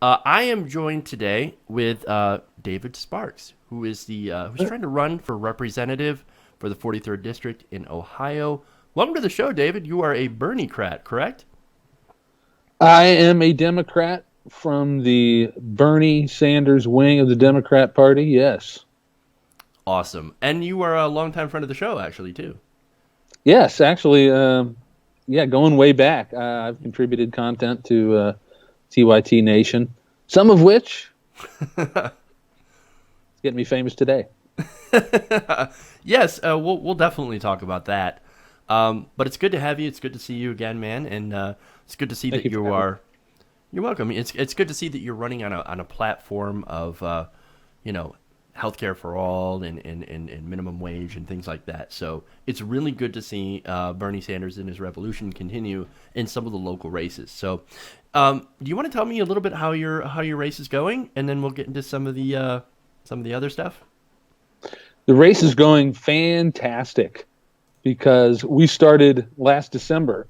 I am joined today with David Sparks, who is who's trying to run for representative for the 43rd district in Ohio. Welcome to the show, David. You are a Berniecrat, correct? I am a Democrat from the Bernie Sanders wing of the Democrat Party. Yes. Awesome, and you are a longtime friend of the show, actually, too. Yes, actually, yeah, going way back. I've contributed content to TYT Nation, some of which is getting me famous today. Yes, we'll definitely talk about that. But it's good to have you. It's good to see you again, man, and it's good to see Thank that you for you having me. are. You're welcome. It's good to see that you're running on a platform of you know healthcare for all and minimum wage and things like that. So it's really good to see Bernie Sanders and his revolution continue in some of the local races. So do you want to tell me a little bit how your race is going, and then we'll get into some of the other stuff. The race is going fantastic because we started last December.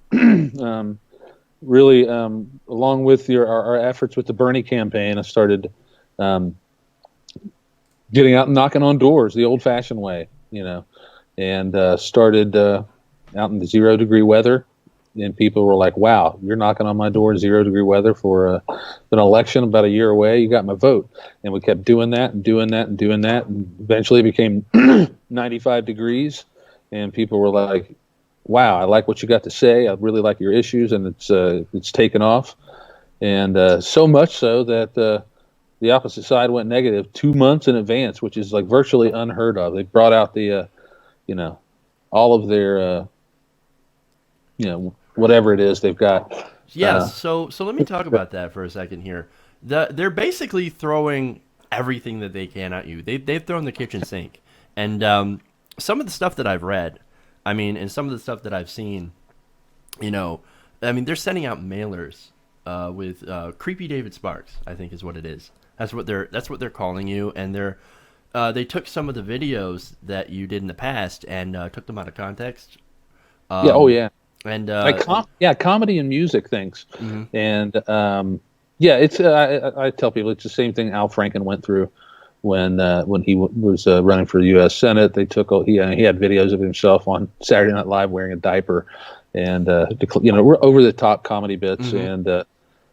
Really, along with our efforts with the Bernie campaign, I started um, getting out and knocking on doors the old-fashioned way, and started out in the 0 degree weather. And people were like, "Wow, you're knocking on my door in 0 degree weather for an election about a year away. You got my vote." And we kept doing that and doing that and doing that, and eventually it became 95 degrees, and people were like, "Wow, I like what you got to say. I really like your issues," and it's taken off, and so much so that the opposite side went negative 2 months in advance, which is like virtually unheard of. They brought out you know, all of their, whatever it is they've got. Uh, Yes. So let me talk about that for a second here. They're basically throwing everything that they can at you. They've thrown the kitchen sink, and some of the stuff that I've read, I mean, and some of the stuff that I've seen, you know, I mean, they're sending out mailers with creepy David Sparks. I think is what it is. That's what they're calling you, and they took some of the videos that you did in the past and took them out of context. yeah, oh Um, yeah, and like yeah, comedy and music things, mhm. and yeah, it's I tell people it's the same thing Al Franken went through when he was running for the U.S. Senate. They took he had videos of himself on Saturday Night Live wearing a diaper, and we're over the top comedy bits, Hmm. and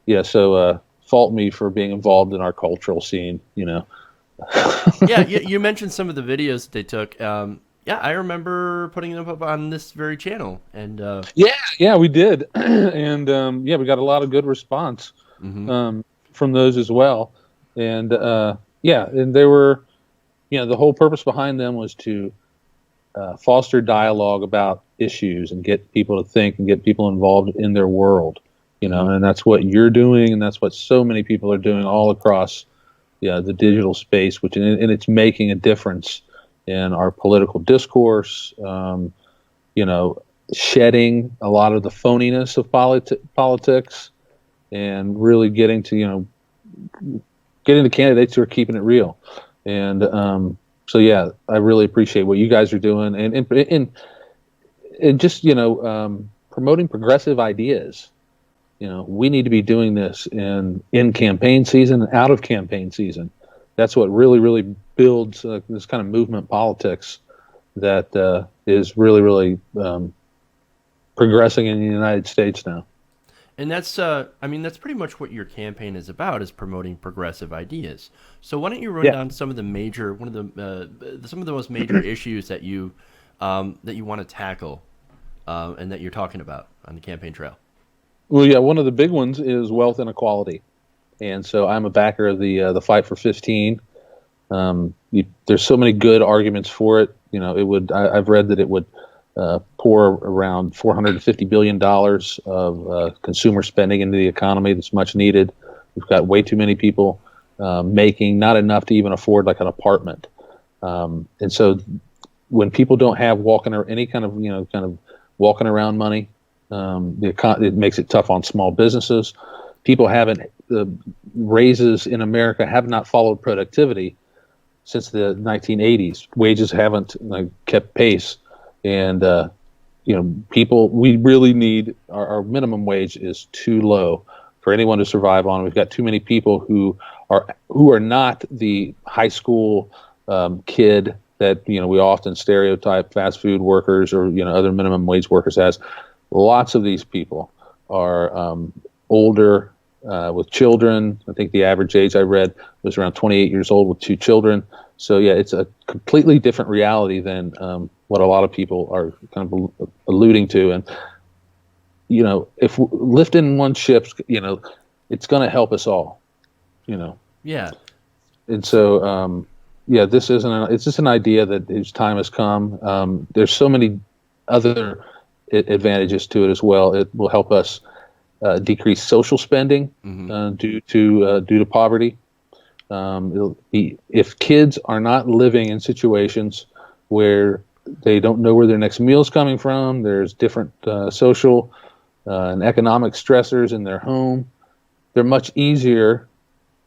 yeah, so fault me for being involved in our cultural scene. Yeah, you mentioned some of the videos that they took. Yeah, I remember putting them up on this very channel, and Yeah, we did, and yeah, we got a lot of good response mhm. um, from those as well, and yeah, and they were, the whole purpose behind them was to foster dialogue about issues and get people to think and get people involved in their world, Hmm. and that's what you're doing, and that's what so many people are doing all across, yeah, the digital space, and it's making a difference in our political discourse. You know, shedding a lot of the phoniness of politics and really getting to candidates who are keeping it real. And so, yeah, I really appreciate what you guys are doing, and just promoting progressive ideas. We need to be doing this in campaign season and out of campaign season. That's what really builds this kind of movement politics that is really progressing in the United States now. And I mean, that's pretty much what your campaign is about, is promoting progressive ideas. So why don't you run Yeah. down some of the most major issues that you want to tackle, and that you're talking about on the campaign trail. Well, yeah, one of the big ones is wealth inequality, and so I'm a backer of the fight for 15. There's so many good arguments for it. I've read that it would pour around $450 billion of consumer spending into the economy that's much needed. We've got way too many people making not enough to even afford like an apartment, and so when people don't have walking or any kind of walking around money, it makes it tough on small businesses. People haven't raises in America have not followed productivity since the 1980s. Wages haven't kept pace, and people, we really need our minimum wage is too low for anyone to survive on. We've got too many people who are not the high school kid that we often stereotype fast food workers or other minimum wage workers as. Lots of these people are older with children. I think the average age I read was around 28 years old with 2 children. So yeah, it's a completely different reality than what a lot of people are kind of alluding to. And if lifting one ship, it's going to help us all. Yeah. And so yeah, it's just an idea that whose time has come. There's so many other advantages to it as well. It will help us decrease social spending due to poverty. If kids are not living in situations where they don't know where their next meal is coming from, there's different social and economic stressors in their home, they're much easier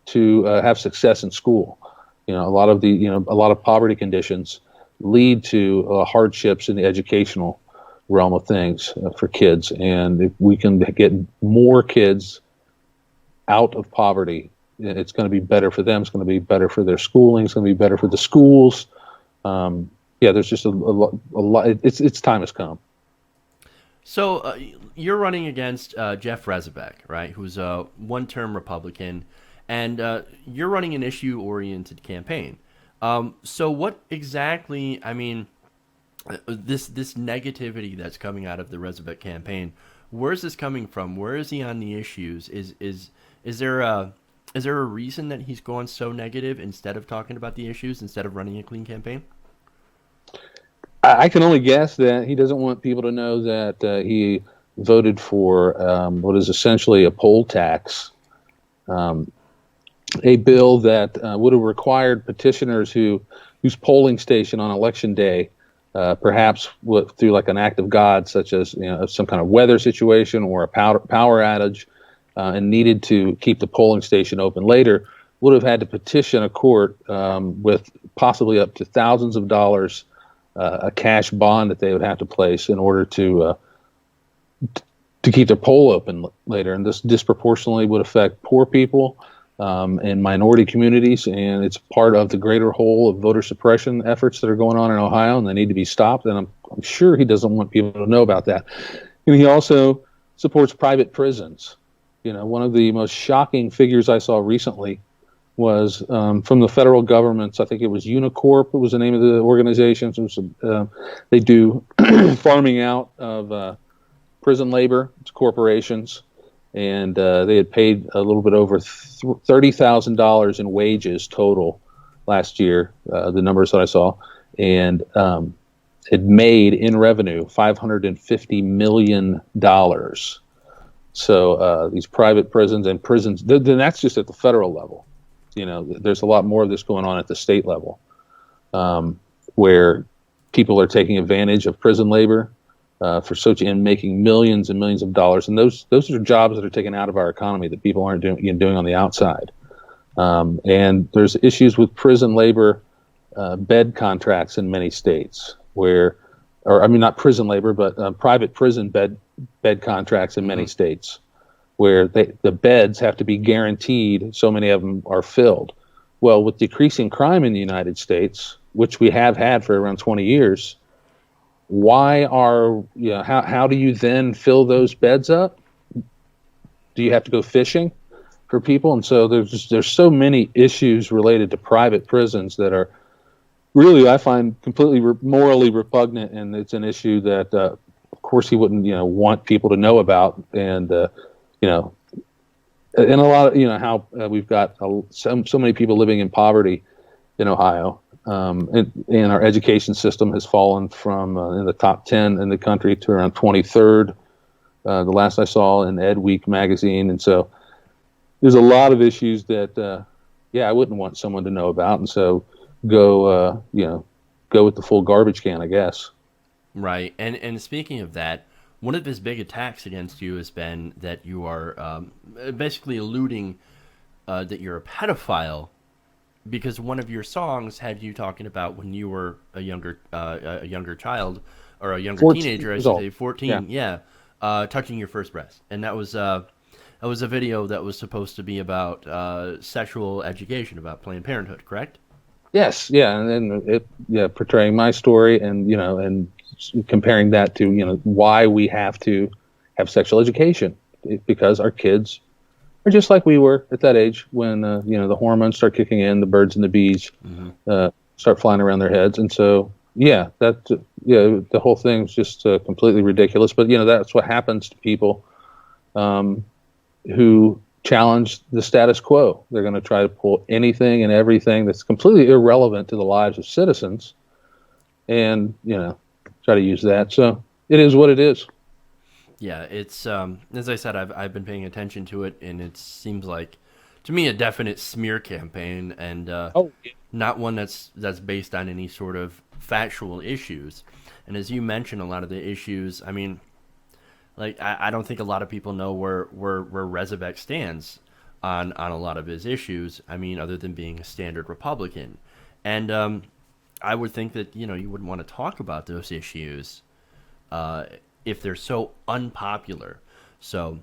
to have success in school. A lot of poverty conditions lead to hardships in the educational realm of things for kids. And if we can get more kids out of poverty, it's going to be better for them. It's going to be better for their schooling. It's going to be better for the schools. Yeah, there's just a lot. It's time has come. So you're running against Jeff Rezebek, right? Who's a one-term Republican, and you're running an issue-oriented campaign. So what exactly? I mean, this negativity that's coming out of the Rezebek campaign. Where is this coming from? Where is he on the issues? Is there a reason that he's going so negative instead of talking about the issues, instead of running a clean campaign? I can only guess that he doesn't want people to know that he voted for what is essentially a poll tax, a bill that would have required petitioners whose polling station on election day, perhaps through like an act of God, such as some kind of weather situation or a power outage, and needed to keep the polling station open later, would have had to petition a court with possibly up to thousands of dollars, a cash bond that they would have to place in order to keep their poll open later. And this disproportionately would affect poor people and minority communities, and it's part of the greater whole of voter suppression efforts that are going on in Ohio, and they need to be stopped. And I'm sure he doesn't want people to know about that. And he also supports private prisons. One of the most shocking figures I saw recently was from the federal government's, I think it was Unicorp, it was the name of the organization. They do farming out of prison labor to corporations, and they had paid a little bit over $30,000 in wages total last year, the numbers that I saw, and it made in revenue $550 million. So these private prisons and prisons, then that's just at the federal level. There's a lot more of this going on at the state level, where people are taking advantage of prison labor and making millions and millions of dollars. And those are jobs that are taken out of our economy that people aren't doing on the outside. And there's issues with prison labor bed contracts in many states not prison labor, but private prison bed contracts in many states, where the beds have to be guaranteed, so many of them are filled. Well, with decreasing crime in the United States, which we have had for around 20 years, how do you then fill those beds up? Do you have to go fishing for people? And so there's so many issues related to private prisons that are really, I find, completely morally repugnant, and it's an issue that, of course, he wouldn't, want people to know about. And and a lot of, how we've got so many people living in poverty in Ohio, and our education system has fallen from in the top 10 in the country to around 23rd. The last I saw in Ed Week magazine, and so there's a lot of issues that, I wouldn't want someone to know about, and so go with the full garbage can, I guess. Right. And speaking of that, one of his big attacks against you has been that you are basically alluding that you're a pedophile, because one of your songs had you talking about when you were a younger child, or a younger teenager, I should say, 14, touching your first breast. And that was That was a video that was supposed to be about sexual education, about Planned Parenthood, correct? Yes, yeah, and then yeah, portraying my story, and and comparing that to why we have to have sexual education, because our kids are just like we were at that age when the hormones start kicking in, the birds and the bees Hmm. start flying around their heads, and so yeah, the whole thing's just completely ridiculous. But that's what happens to people um, who challenge the status quo. They're going to try to pull anything and everything that's completely irrelevant to the lives of citizens, and try to use that. So it is what it is. Yeah, it's as I said, I've been paying attention to it, and it seems like to me a definite smear campaign, and Oh, not one that's based on any sort of factual issues. And as you mentioned, a lot of the issues, I mean, like I don't think a lot of people know where Rezabek stands on a lot of his issues. I mean, other than being a standard Republican, and I would think that you wouldn't want to talk about those issues uh, if they're so unpopular. So,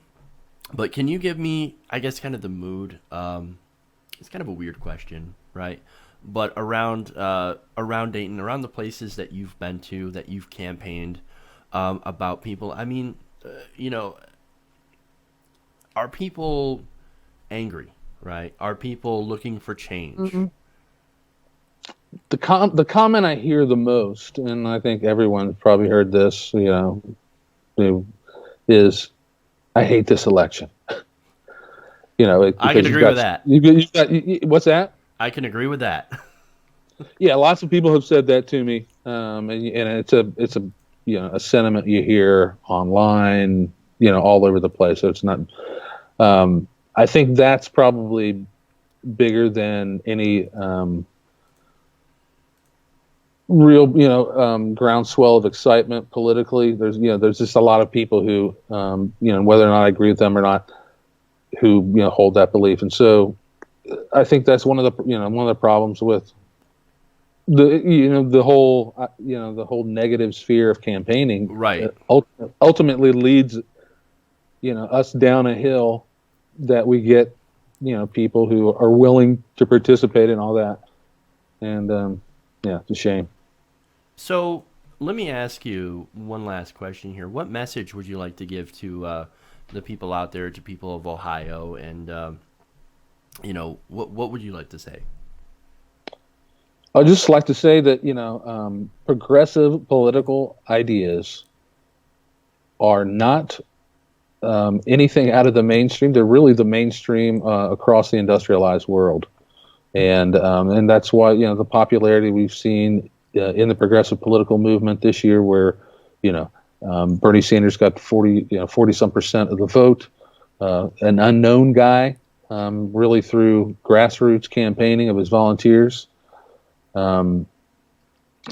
but can you give me, I guess, kind of the mood? It's kind of a weird question, right? But around Dayton, around the places that you've been to, that you've campaigned about people. I mean, you know, are people angry? Right? Are people looking for change? Mhm. The comment I hear the most, and I think everyone's probably heard this, is I hate this election. I can Because agree with that. you've got what's that? I can agree with that. Yeah, lots of people have said that to me, and it's a a sentiment you hear online, all over the place. So it's not. I think that's probably bigger than any real groundswell of excitement politically. There's just a lot of people who whether or not I agree with them or not, who hold that belief, and so I think that's one of the problems with the whole negative sphere of campaigning. Right. Ultimately leads us down a hill that we get people who are willing to participate in all that, and yeah, it's a shame. So let me ask you one last question here. What message would you like to give to the people out there, to people of Ohio, and what would you like to say? I'd just like to say that progressive political ideas are not anything out of the mainstream. They're really the mainstream across the industrialized world, and that's why the popularity we've seen in the progressive political movement this year, where Bernie Sanders got 40 some percent of the vote, an unknown guy, really through grassroots campaigning of his volunteers. And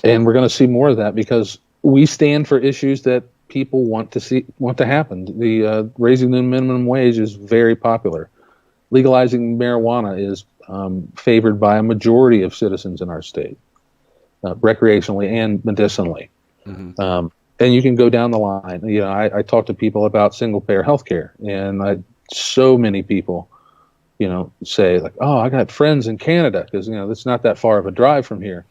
we're going to see more of that because we stand for issues that people want to happen. The raising the minimum wage is very popular. Legalizing marijuana is favored by a majority of citizens in our state, recreationally and medicinally. Hmm. And you can go down the line. I talk to people about single-payer health care, and so many people say like, "Oh, I got friends in Canada because it's not that far of a drive from here."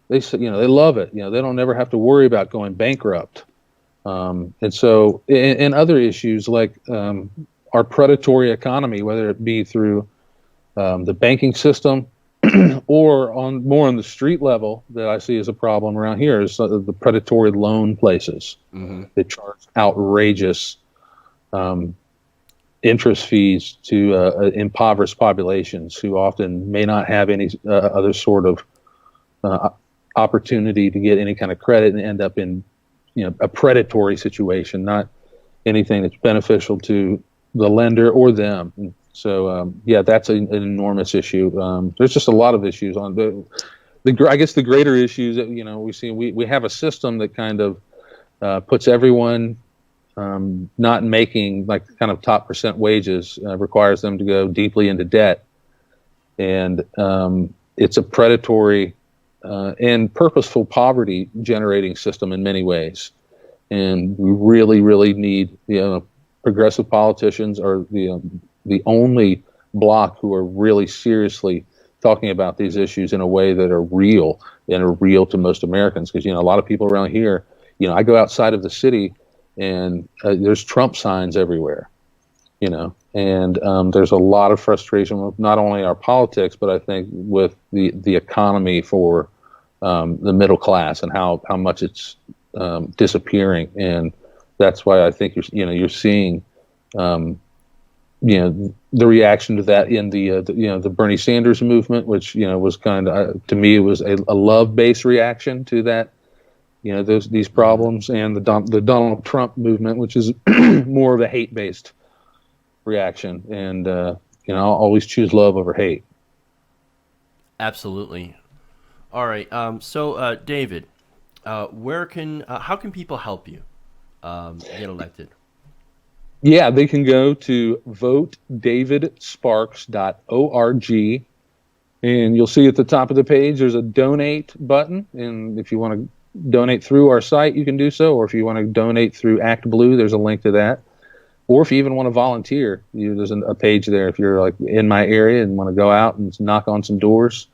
They say they love it. They don't never have to worry about going bankrupt. And so, and other issues like our predatory economy, whether it be through the banking system or more on the street level, that I see as a problem around here is the predatory loan places. Hmm. They charge outrageous interest fees to impoverished populations who often may not have any other sort of opportunity to get any kind of credit, and end up in a predatory situation, not anything that's beneficial to the lender or them. And so yeah, that's an enormous issue. There's just a lot of issues on I guess the greater issues that we see. We have a system that kind of puts everyone not making like kind of top percent wages, requires them to go deeply into debt, and it's a predatory and purposeful poverty generating system in many ways. And we really, really need progressive politicians are the only bloc who are really seriously talking about these issues in a way that are real and are real to most Americans. Because a lot of people around here, I go outside of the city and there's Trump signs everywhere. And there's a lot of frustration with not only our politics, but I think with the economy for the middle class and how much it's disappearing. And that's why I think you're seeing the reaction to that in the Bernie Sanders movement, which was kind of to me it was a love-based reaction to that, these problems, and the Donald Trump movement, which is more of a hate-based reaction. And I'll always choose love over hate. Absolutely. All right. So David, how can people help you get elected? Yeah, they can go to votedavidsparks.org, and you'll see at the top of the page there's a donate button. And if you want to donate through our site, you can do so. Or if you want to donate through Act Blue, there's a link to that. Or if you even want to volunteer, there's a page there. If you're like in my area and want to go out and knock on some doors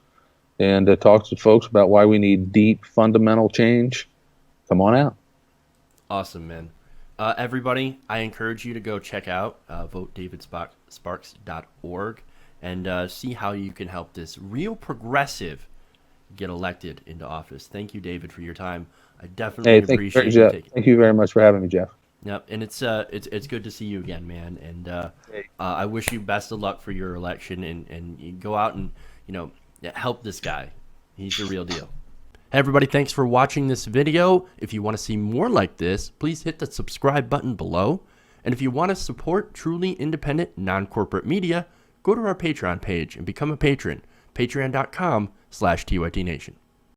and talk to folks about why we need deep, fundamental change, come on out. Awesome, man. Everybody, I encourage you to go check out votedavidsparks.org and see how you can help this real progressive get elected into office. Thank you, David, for your time. I definitely appreciate you taking. Thank you very much for having me, Jeff. Yep, and it's good to see you again, man. And I wish you best of luck for your election, and you go out and help this guy. He's the real deal. Hey everybody, thanks for watching this video. If you want to see more like this, please hit the subscribe button below. And if you want to support truly independent, non-corporate media, go to our Patreon page and become a patron. Patreon.com/TYTNation.